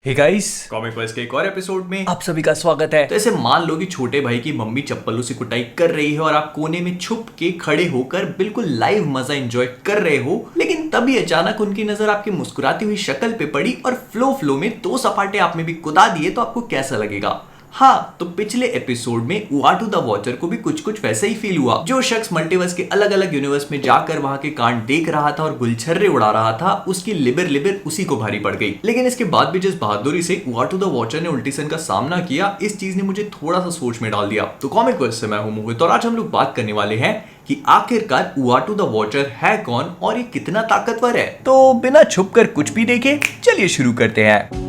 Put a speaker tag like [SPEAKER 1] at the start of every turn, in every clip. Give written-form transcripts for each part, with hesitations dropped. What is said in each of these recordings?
[SPEAKER 1] Hey guys,
[SPEAKER 2] comic boys के एक और एपिसोड में
[SPEAKER 1] आप सभी का स्वागत है।
[SPEAKER 2] तो ऐसे मान लो कि छोटे भाई की मम्मी चप्पलों से कुटाई कर रही है और आप कोने में छुप के खड़े होकर बिल्कुल लाइव मजा एंजॉय कर रहे हो, लेकिन तभी अचानक उनकी नजर आपकी मुस्कुराती हुई शक्ल पे पड़ी और फ्लो में दो सपाटे आप में भी कुदा दिए तो आपको कैसा लगेगा? हाँ, तो पिछले एपिसोड में उआटू द वॉचर को भी कुछ वैसा ही फील हुआ। जो शख्स मल्टीवर्स के अलग अलग यूनिवर्स में जाकर वहां के कांड देख रहा था और गुलछर्रे उड़ा रहा था, उसकी लिबर उसी को भारी पड़ गई। लेकिन इसके बाद भी जिस बहादुरी से उआटू द वॉचर ने उल्टीसन का सामना किया, इस चीज ने मुझे थोड़ा सा सोच में डाल दिया। तो कॉमिक वर्स से मैं हूं मोहित और आज हम लोग बात करने वाले हैं कि आखिरकार उआटू द वॉचर है कौन और ये कितना ताकतवर है।
[SPEAKER 1] तो बिना छुप कर कुछ भी देखे, चलिए शुरू करते हैं।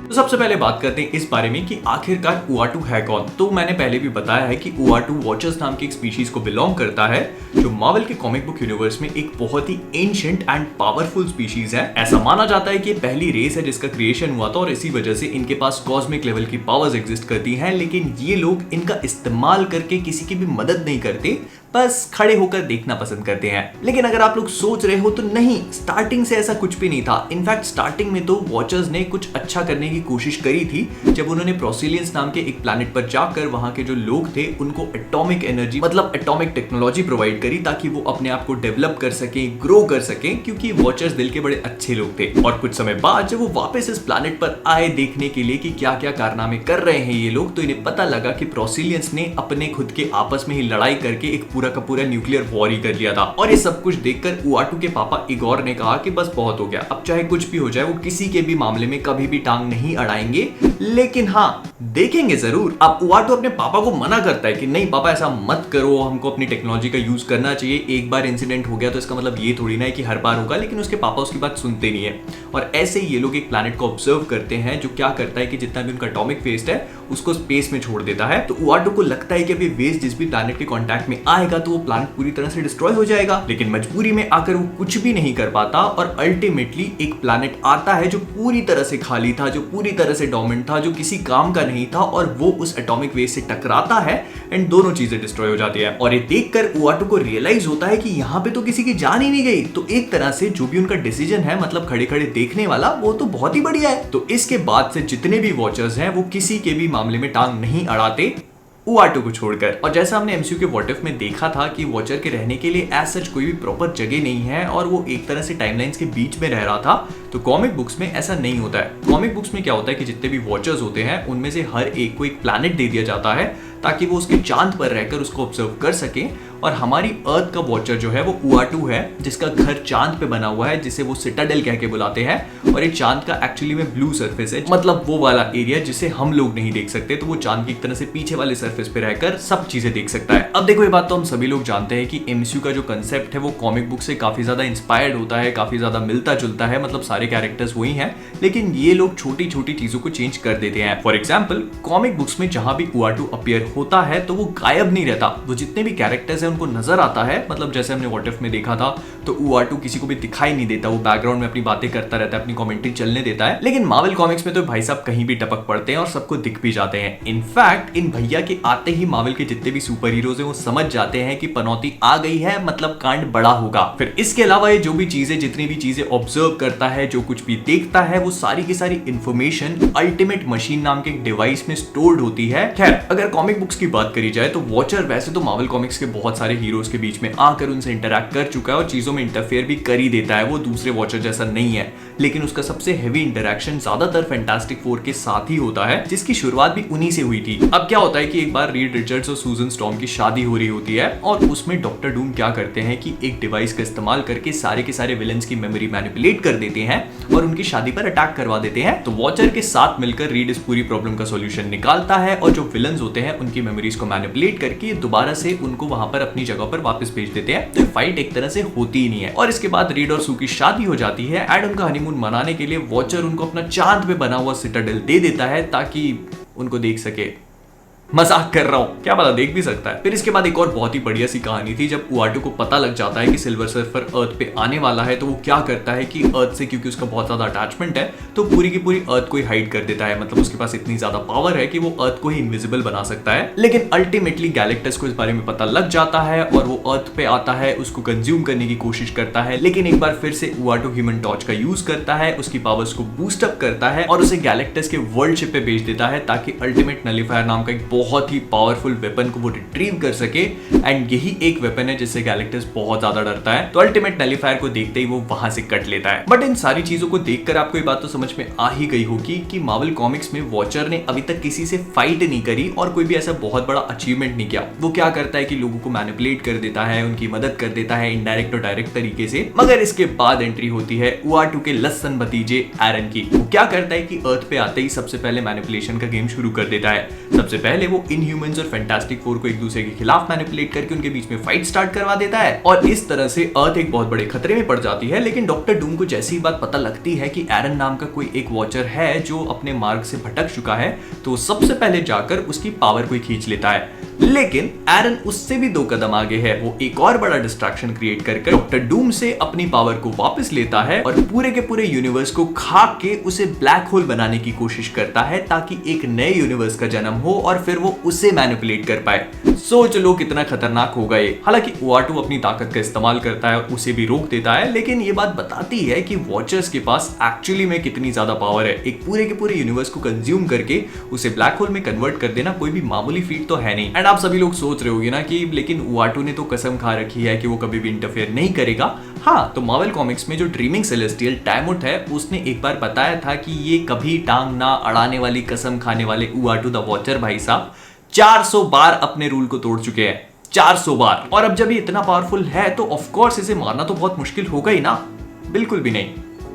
[SPEAKER 2] तो सबसे पहले बात करते हैं इस बारे में कि आखिरकार उआटू है कौन। तो मैंने पहले भी बताया है कि उआटू वॉचर्स नाम की एक स्पीशीज को बिलोंग करता है, जो मार्वल के कॉमिक बुक यूनिवर्स में एक बहुत ही एंशिएंट एंड पावरफुल स्पीशीज है। ऐसा माना जाता है कि पहली रेस है जिसका क्रिएशन हुआ था और इसी वजह से इनके पास कॉस्मिक लेवल की पावर्स एग्जिस्ट करती हैं, लेकिन ये लोग इनका इस्तेमाल करके किसी की भी मदद नहीं करते, बस खड़े होकर देखना पसंद करते हैं। लेकिन अगर आप लोग सोच रहे हो तो नहीं, स्टार्टिंग से ऐसा कुछ भी नहीं था। इनफैक्ट स्टार्टिंग में तो वॉचर्स ने कुछ अच्छा करने की कोशिश करी थी जब उन्होंने प्रोसिलियंस नाम के एक प्लैनेट पर जाकर वहां के जो लोग थे उनको एटॉमिक एनर्जी मतलब एटॉमिक टेक्नोलॉजी प्रोवाइड करी ताकि वो अपने आप को डेवलप कर सके, ग्रो कर सके, क्योंकि वॉचर्स दिल के बड़े अच्छे लोग थे। और कुछ समय बाद जब वो वापस इस प्लैनेट पर आए देखने के लिए कि क्या क्या कारनामे कर रहे हैं ये लोग, तो इन्हें पता लगा कि प्रोसिलियंस ने अपने खुद के आपस में ही लड़ाई करके एक पूरा का पूरा न्यूक्लियर वॉर ही कर लिया था। और ये सब कुछ देखकर उआटू के पापा इगोर ने कहा कि बस बहुत हो गया, अब चाहे कुछ भी हो जाए वो किसी के भी मामले में कभी भी टांग नहीं अड़ाएंगे, लेकिन हाँ देखेंगे जरूर। अब उआटू अपने पापा को मना करता है कि नहीं पापा ऐसा मत करो, हमको अपनी टेक्नोलॉजी का यूज करना चाहिए। एक बार इंसिडेंट हो गया तो इसका मतलब ये थोड़ी ना है कि हर बार होगा, लेकिन उसके पापा उसकी बात सुनते नहीं है। और ऐसे ही ये लोग एक प्लैनेट को ऑब्जर्व करते हैं जो क्या करता है कि जितना भी उनका एटॉमिक वेस्ट है उसको स्पेस में छोड़ देता है। तो उआटू को लगता है कि अभी वेस्ट जिस भी प्लैनेट के कांटेक्ट में आएगा तो वो प्लैनेट पूरी तरह से डिस्ट्रॉय हो जाएगा, लेकिन मजबूरी में आकर वो कुछ भी नहीं कर पाता और अल्टीमेटली एक प्लैनेट आता है जो पूरी तरह से खाली था, जो पूरी तरह से डोमेंट था, जो किसी काम का नहीं था, और वो उस एटॉमिक वेस्ट से टकराता है एंड दोनों चीजें डिस्ट्रॉय हो जाती है। और ये देखकर उआटू को रियलाइज होता है कि यहाँ पे तो किसी की जान ही नहीं गई। तो एक तरह से जो भी उनका डिसीजन है, मतलब खड़े खड़े देखने वाला, वो तो बहुत ही बढ़िया है। तो इसके बाद से जितने भी वॉचर्स हैं वो किसी के भी मामले में टांग नहीं अड़ाते उआटू को छोड़कर। और जैसा हमने एमसीयू के व्हाट इफ में देखा था कि वॉचर के रहने के लिए एज सच कोई भी प्रॉपर जगह नहीं है और वो एक तरह से टाइमलाइंस के बीच में रह रहा था, तो कॉमिक बुक्स में ऐसा नहीं होता है। कॉमिक बुक्स में क्या होता है कि जितने भी वॉचर्स होते हैं उनमें से हर एक को एक प्लैनेट दे दिया जाता है ताकि वो उसके चांद पर रहकर उसको ऑब्जर्व कर सके। और हमारी अर्थ का वॉचर जो है वो उआटू है, जिसका घर चांद पे बना हुआ है, जिसे वो सिटाडेल कह के बुलाते हैं। और ये चांद का एक्चुअली में ब्लू सरफेस है, मतलब वो वाला एरिया जिसे हम लोग नहीं देख सकते, तो वो चांद की एक तरह से पीछे वाले सरफेस पे रहकर सब चीजें देख सकता है। अब देखो, ये बात तो हम सभी लोग जानते हैं कि एमसीयू का जो कंसेप्ट है वो कॉमिक बुक से काफी ज्यादा इंस्पायर्ड होता है, काफी ज्यादा मिलता जुलता है, मतलब सारे कैरेक्टर्स वही हैं, लेकिन ये लोग छोटी छोटी चीजों को चेंज कर देते हैं। फॉर एग्जाम्पल, कॉमिक बुक्स में जहां भी उआटू अपीयर होता है तो वो गायब नहीं रहता, वो जितने भी कैरेक्टर्स हैं उनको नजर आता है। मतलब जैसे हमने व्हाट इफ में देखा था तो उआटू किसी को भी दिखाई नहीं देता, वो बैकग्राउंड में अपनी बातें करता रहता है, अपनी कमेंट्री चलने देता है। लेकिन मार्वल कॉमिक्स में तो भाई साहब कहीं भी टपक पड़ते हैं और सबको दिख भी जाते हैं। इनफैक्ट इन भैया के आते ही मार्वल के जितने भी सुपर हीरोज हैं वो समझ जाते हैं कि पनौती आ गई है, मतलब कांड बड़ा होगा। फिर इसके अलावा ये जो भी चीजें, जितनी भी चीजें ऑब्जर्व करता है, जो कुछ भी देखता है, वो सारी की सारी इंफॉर्मेशन अल्टीमेट मशीन नाम के एक डिवाइस में स्टोर्ड होती है। खैर, अगर कॉमिक बुक्स की बात करी जाए तो वॉचर वैसे तो मार्वल कॉमिक्स के बहुत सारे हीरोज के बीच में आकर उनसे इंटरैक्ट कर चुका है और चीजों में इंटरफेयर भी कर ही देता है, वो दूसरे वॉचर जैसा नहीं है। लेकिन उसका सबसे हेवी इंटरैक्शन ज्यादातर फैंटास्टिक फोर के साथ ही होता है, जिसकी शुरुआत भी उन्हीं से हुई थी। अब क्या होता है कि एक बार रीड रिचर्ड्स और सूजन स्टॉर्म की शादी हो रही होती है और उसमें डॉक्टर डूम क्या करते हैं कि एक डिवाइस का इस्तेमाल करके सारे के सारे विलन्स की मेमोरी मैनिपुलेट कर देते हैं और उनकी शादी पर अटैक करवा देते हैं। तो वॉचर के साथ मिलकर रीड इस पूरी प्रॉब्लम का सॉल्यूशन निकालता है और जो विलन्स होते हैं उनकी मेमोरीज को मैनिपुलेट करके दोबारा से उनको वहां पर अपनी जगह पर वापस भेज देते हैं। तो फाइट एक तरह से होती ही नहीं है। और इसके बाद रीड और सू की शादी हो जाती है एंड उनका हनीमून मनाने के लिए वॉचर उनको अपना चांद पे बना हुआ सिटाडेल दे देता है ताकि उनको देख सके। मजाक कर रहा हूँ, क्या पता देख भी सकता है। फिर इसके बाद एक और बहुत ही बढ़िया सी कहानी थी, जब उआटू को पता लग जाता है कि सिल्वर सर्फर अर्थ पे आने वाला है, तो वो क्या करता है कि अर्थ से, क्योंकि उसका बहुत ज्यादा अटैचमेंट है, तो पूरी की पूरी अर्थ को ही हाइड कर देता है। मतलब उसके पास इतनी ज्यादा पावर है कि वो अर्थ को ही इनविजिबल बना सकता है। लेकिन अल्टीमेटली गैलेक्टस को इस बारे में पता लग जाता है और वो अर्थ पे आता है, उसको कंज्यूम करने की कोशिश करता है। लेकिन एक बार फिर से उआटू ह्यूमन टॉर्च का यूज करता है, उसकी पावर्स को बूस्ट अप करता है और उसे गैलेक्टस के वर्ल्ड शिप पे भेज देता है, ताकि अल्टीमेट नलीफायर नाम का एक बहुत ही पावरफुल वेपन को वो रिट्रीव कर सके। एंड यही एक वेपन है जिससे गैलेक्टस बहुत ज्यादा डरता है। तो अल्टीमेट नलीफायर को देखते ही वो वहां से कट लेता है। बट इन सारी चीजों को देखकर आपको ये बात तो समझ में आ ही गई होगी कि मार्वल कॉमिक्स में वॉचर ने अभी तक किसी से फाइट नहीं करी और कोई भी ऐसा बहुत बड़ा अचीवमेंट नहीं किया। वो क्या करता है कि लोगों को मैनिपुलेट कर देता है, उनकी मदद कर देता है इनडायरेक्ट और डायरेक्ट तरीके से। मगर इसके बाद एंट्री होती है उआटू के लसन भतीजे एरन की। वो क्या करता है कि अर्थ पे आते ही सबसे पहले मैनिपुलेशन का गेम शुरू कर देता है। सबसे पहले वो इनह्यूमंस और फैंटास्टिक फोर को एक दूसरे के खिलाफ मैनिपुलेट करके उनके बीच में फाइट स्टार्ट करवा देता है और इस तरह से अर्थ एक बहुत बड़े खतरे में पड़ जाती है। लेकिन डॉक्टर डूम को जैसी ही बात पता लगती है कि एरन नाम का कोई एक वॉचर है जो अपने मार्ग से भटक चुका है, तो सबसे पहले जाकर उसकी पावर को खींच लेता है। लेकिन एरन उससे भी 2 कदम आगे है। वो एक और बड़ा डिस्ट्रैक्शन क्रिएट करके डॉक्टर डूम से अपनी पावर को वापस लेता है और पूरे के पूरे यूनिवर्स को खा के उसे ब्लैक होल बनाने की कोशिश करता है, ताकि एक नए यूनिवर्स का जन्म हो और फिर वो उसे मैनिपुलेट कर पाए। सोच लो कितना खतरनाक होगा ये। हालांकि उआटू अपनी ताकत का इस्तेमाल करता है और उसे भी रोक देता है, लेकिन ये बात बताती है कि वॉचर्स के पास एक्चुअली में कितनी ज्यादा पावर है। एक पूरे के पूरे यूनिवर्स को कंज्यूम करके उसे ब्लैक होल में कन्वर्ट कर देना कोई भी मामूली फीट तो है नहीं। एंड आप सभी लोग सोच रहे होगे ना कि लेकिन उआटू ने तो कसम खा रखी है कि वो कभी भी इंटरफेयर नहीं करेगा। हाँ, तो मार्वल कॉमिक्स में जो ड्रीमिंग सेलेस्टियल टाइमुट है, उसने एक बार बताया था कि ये कभी टांग ना अड़ाने वाली कसम खाने वाले उआटू द वॉचर भाई साहब 400 बार अपने रूल को तोड़ चुके हैं। 400 बार। और अब जब ये इतना पावरफुल है तो ऑफ कोर्स इसे मारना तो बहुत मुश्किल होगा ही ना। बिल्कुल भी नहीं।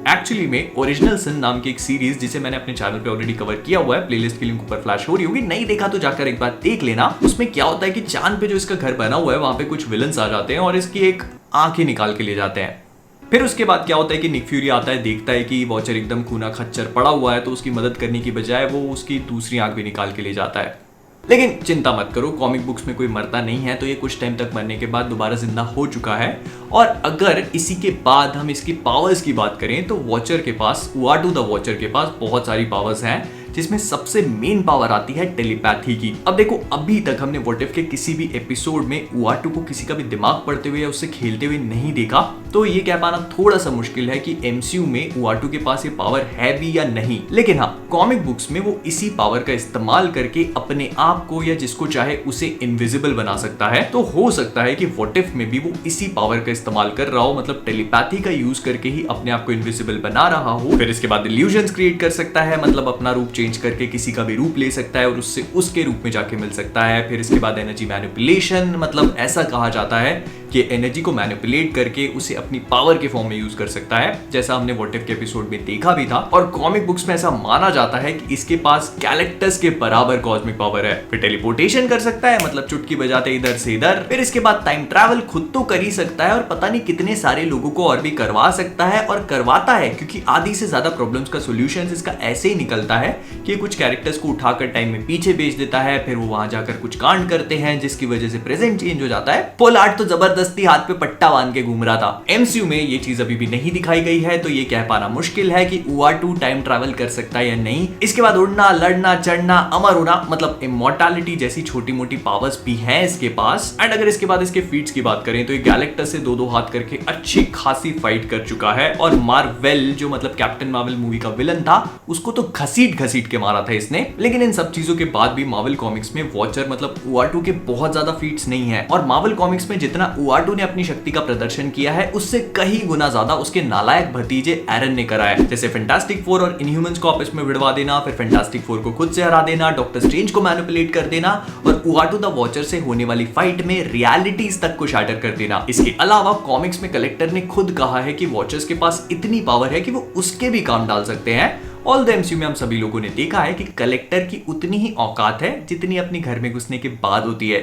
[SPEAKER 2] एक्चुअली में ओरिजिनल सन नाम की एक सीरीज, जिसे मैंने अपने चैनल पे ऑलरेडी कवर किया हुआ है, प्लेलिस्ट की लिंक ऊपर फ्लैश हो रही होगी, नहीं देखा तो जाकर एक बार देख लेना। उसमें क्या होता है कि चांद पे जो इसका घर बना हुआ है, वहां पे कुछ विलन्स आ जाते हैं और इसकी एक आंख ही निकाल के ले जाते हैं। फिर उसके बाद क्या होता है कि निक फ्यूरी आता है, देखता है कि वॉचर एकदम खूना खच्चर पड़ा हुआ है, तो उसकी मदद करने की बजाय वो उसकी दूसरी आंख भी निकाल के ले जाता है। लेकिन चिंता मत करो, कॉमिक बुक्स में कोई मरता नहीं है, तो ये कुछ टाइम तक मरने के बाद दोबारा जिंदा हो चुका है। और अगर इसी के बाद हम इसकी पावर्स की बात करें तो वॉचर के पास, उआटू द वॉचर के पास बहुत सारी पावर्स हैं, जिसमें सबसे मेन पावर आती है टेलीपैथी की। अब देखो, अभी तक हमने व्हाट इफ के किसी भी एपिसोड में उआटू को किसी का भी दिमाग पढ़ते हुए या उससे खेलते हुए नहीं देखा, तो ये कह पाना थोड़ा सा मुश्किल है कि एमसीयू में उआटू के पास ये पावर है भी या नहीं। लेकिन हाँ, कॉमिक बुक्स में वो इसी पावर का इस्तेमाल करके अपने आप को या जिसको चाहे उसे इनविजिबल बना सकता है। तो हो सकता है कि व्हाट इफ में भी वो इसी पावर का इस्तेमाल कर रहा हो, मतलब टेलीपैथी का यूज करके ही अपने आप को इनविजिबल बना रहा हो। फिर इसके बाद इल्यूजन्स क्रिएट कर सकता है, मतलब अपना रूप चेंज करके किसी का भी रूप ले सकता है और उससे उसके रूप में जाके मिल सकता है। फिर इसके बाद एनर्जी मैनिपुलेशन, मतलब ऐसा कहा जाता है कि एनर्जी को मैनिपुलेट करके उसे अपनी पावर के फॉर्म में यूज कर सकता है, जैसा हमने व्हाट इफ के एपिसोड में देखा भी था। और कॉमिक बुक्स में ऐसा माना जाता है कि इसके पास गैलेक्टस के बराबर कॉस्मिक पावर है। फिर टेलीपोर्टेशन कर सकता है, मतलब चुटकी बजाते इधर से इधर। फिर इसके बाद टाइम ट्रैवल खुद तो कर ही सकता है और पता नहीं कितने सारे लोगों को और भी करवा सकता है और करवाता है, क्योंकि आधी से ज्यादा प्रॉब्लम्स का सॉल्यूशन इसका ऐसे ही निकलता है कि कुछ कैरेक्टर्स को उठाकर टाइम में पीछे भेज देता है, फिर वो वहां जाकर कुछ कांड करते हैं जिसकी वजह से प्रेजेंट चेंज हो जाता है। पोलार्ड तो जबरदस्ती हाथ पे पट्टा बांध के घूम रहा था। एमसीयू में ये चीज अभी भी नहीं दिखाई गई है, तो ये कह पाना मुश्किल है कि उआटू टाइम ट्रैवल कर सकता है या नहीं। इसके बाद उड़ना, लड़ना, चढ़ना, अमर होना, मतलब इमॉर्टैलिटी जैसी छोटी मोटी पावर्स भी हैं इसके पास। एंड अगर इसके बाद इसके फीट्स की बात करें तो ये गैलेक्टस से 2-2 हाथ करके अच्छी खासी फाइट कर चुका है और मार्वेल, जो मतलब कैप्टन मार्वल मूवी का विलन था, उसको तो घसीट घसीट के मारा था इसने। लेकिन इन सब चीजों के बाद भी मार्वल कॉमिक्स में वॉचर मतलब उआटू के बहुत ज्यादा फीट्स नहीं है। और मार्वल कॉमिक्स में जितना उआटू ने अपनी शक्ति का प्रदर्शन किया है, उससे कहीं गुना ज्यादा उसके नालायक भतीजे एरन ने करा है। जैसे फैंटास्टिक फोर और इनह्यूमंस को आपस में भिड़वा देना, फिर फैंटास्टिक फोर को खुद से हरा देना, डॉक्टर स्ट्रेंज को मैनिपुलेट कर देना और उआटू द वॉचर से होने वाली फाइट में रियलिटीज तक को शैटर कर देना। इसके अलावा कॉमिक्स में कलेक्टर ने खुद कहा है कि वॉचर्स के पास इतनी पावर है कि वो उसके भी काम डाल सकते हैं। ऑल द एमसीयू में हम सभी लोगों ने देखा है कि कलेक्टर की उतनी ही औकात है जितनी अपनी घर में घुसने के बाद होती है।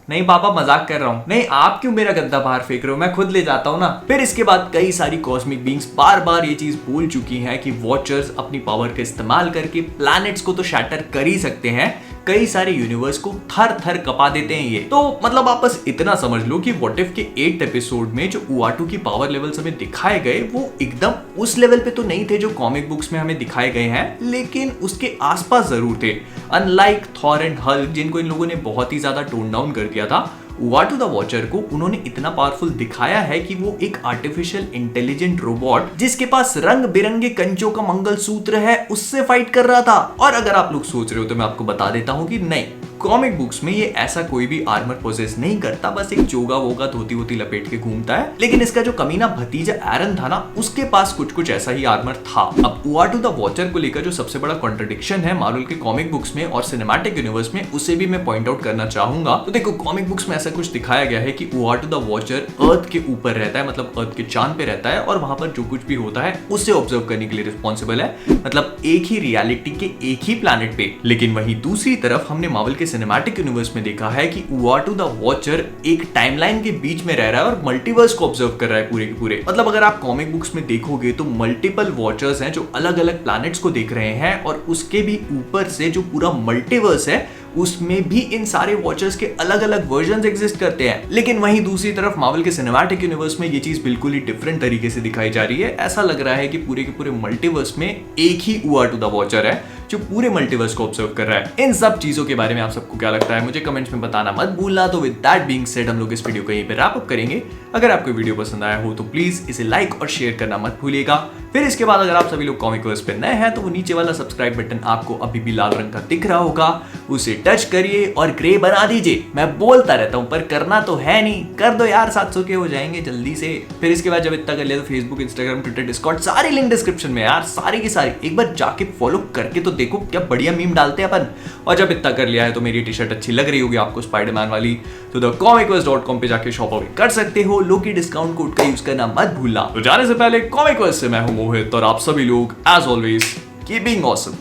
[SPEAKER 2] नहीं पापा, मजाक कर रहा हूं। नहीं, आप क्यों मेरा गद्दा बाहर फेंक रहे हो, मैं खुद ले जाता हूं ना। फिर इसके बाद कई सारी कॉस्मिक बीइंग्स बार बार ये चीज बोल चुकी हैं कि वॉचर्स अपनी पावर का इस्तेमाल करके प्लैनेट्स को तो शैटर कर ही सकते हैं, कई सारे यूनिवर्स को थर थर कपा देते हैं ये। तो मतलब आप बस इतना समझ लो कि व्हाट इफ के 8th एपिसोड में जो उआटू की पावर लेवल्स हमें दिखाए गए वो एकदम उस लेवल पे तो नहीं थे जो कॉमिक बुक्स में हमें दिखाए गए हैं, लेकिन उसके आसपास जरूर थे। अनलाइक थॉर एंड हल्क जिनको इन लोगों ने बहुत ही ज्यादा टोन डाउन कर दिया था, उआटू द वॉचर को उन्होंने इतना पावरफुल दिखाया है कि वो एक आर्टिफिशियल इंटेलिजेंट रोबोट जिसके पास रंग बिरंगे कंचों का मंगलसूत्र है उससे फाइट कर रहा था। और अगर आप लोग सोच रहे हो तो मैं आपको बता देता हूं कि नहीं, कॉमिक बुक्स में ये ऐसा कोई भी आर्मर पोजेस नहीं करता, बस एक चोगा वोगा धोती वोती लपेट के घूमता है। लेकिन इसका जो कमीना भतीजा एरन था ना, उसके पास कुछ कुछ ऐसा ही आर्मर था। अब उआटू द वॉचर को लेकर जो सबसे बड़ा कॉन्ट्रडिक्शन है मार्वल के कॉमिक बुक्स में और सिनेमैटिक यूनिवर्स में, उसे भी मैं पॉइंट आउट करना चाहूंगा। तो देखो, कॉमिक बुक्स में ऐसा कुछ दिखाया गया है कि उआटू द वॉचर अर्थ के ऊपर रहता है, मतलब अर्थ के चांद पे रहता है और वहां पर जो कुछ भी होता है उसे ऑब्जर्व करने के लिए रिस्पॉन्सिबल है, मतलब एक ही रियलिटी के एक ही प्लैनेट पे। लेकिन वहीं दूसरी तरफ हमने मार्वल के सिनेमैटिक यूनिवर्स में देखा है कि उआटू द वॉचर एक टाइमलाइन के बीच में रह रहा है और मल्टीवर्स को ऑब्जर्व कर रहा है पूरे के पूरे। मतलब अगर आप कॉमिक बुक्स में देखोगे तो मल्टीपल वॉचर्स हैं जो अलग अलग प्लैनेट्स को देख रहे हैं, और उसके भी ऊपर से जो पूरा मल्टीवर्स है उसमें भी इन सारे वॉचर्स के अलग अलग वर्जन्स एग्जिस्ट करते हैं। लेकिन वहीं दूसरी तरफ मार्वल के सिनेमैटिक यूनिवर्स में ये चीज बिल्कुल ही डिफरेंट तरीके से दिखाई जा रही है। ऐसा लग रहा है कि पूरे के पूरे मल्टीवर्स में एक ही उआटू द वॉचर है जो पूरे मल्टीवर्स को ऑब्जर्व कर रहा है। इन सब चीजों के बारे में आप सबको क्या लगता है मुझे कमेंट्स में बताना मत भूलना। तो विद दैट बीइंग सेड हम लोग इस वीडियो को यहीं पे रैप अप करेंगे। अगर आपको वीडियो पसंद आया हो तो प्लीज इसे लाइक और शेयर करना मत भूलिएगा। फिर इसके बाद अगर आप सभी लोग कॉमिक वर्स पे नए हैं तो वो नीचे वाला सब्सक्राइब बटन आपको अभी भी लाल रंग का दिख रहा होगा, उसे टच करिए और ग्रे बना दीजिए। मैं बोलता रहता हूं पर करना तो है नहीं, कर दो यार, 700 के हो जाएंगे जल्दी से। फिर इसके बाद जब इतना कर लिया तो फेसबुक, इंस्टाग्राम, ट्विटर, डिस्कॉर्ड सारी लिंक डिस्क्रिप्शन में यार, सारी की सारी एक बार जाके फॉलो करके तो देखो, क्या बढ़िया मीम डालते हैं अपन। और जब इतना कर लिया है तो मेरी टी शर्ट अच्छी लग रही होगी आपको स्पाइडरमैन वाली, तो thecomicverse.com पे जाके शॉप अवे कर सकते हो। लोकी डिस्काउंट कोड का यूज करना मत भूलना। तो जाने से पहले कॉमिक वर्स से मैं हूं मोहित और आप सभी लोग as always keep being awesome.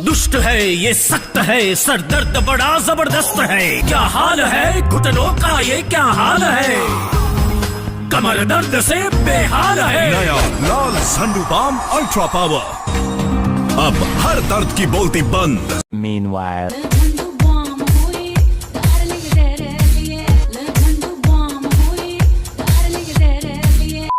[SPEAKER 3] दुष्ट है ये, सख्त है, सर दर्द बड़ा जबरदस्त है। क्या हाल है घुटनों का, ये क्या हाल है, कमर दर्द से बेहाल है।
[SPEAKER 4] नया लाल झंडू बाम अल्ट्रा पावर, अब हर दर्द की बोलती बंद।
[SPEAKER 5] Meanwhile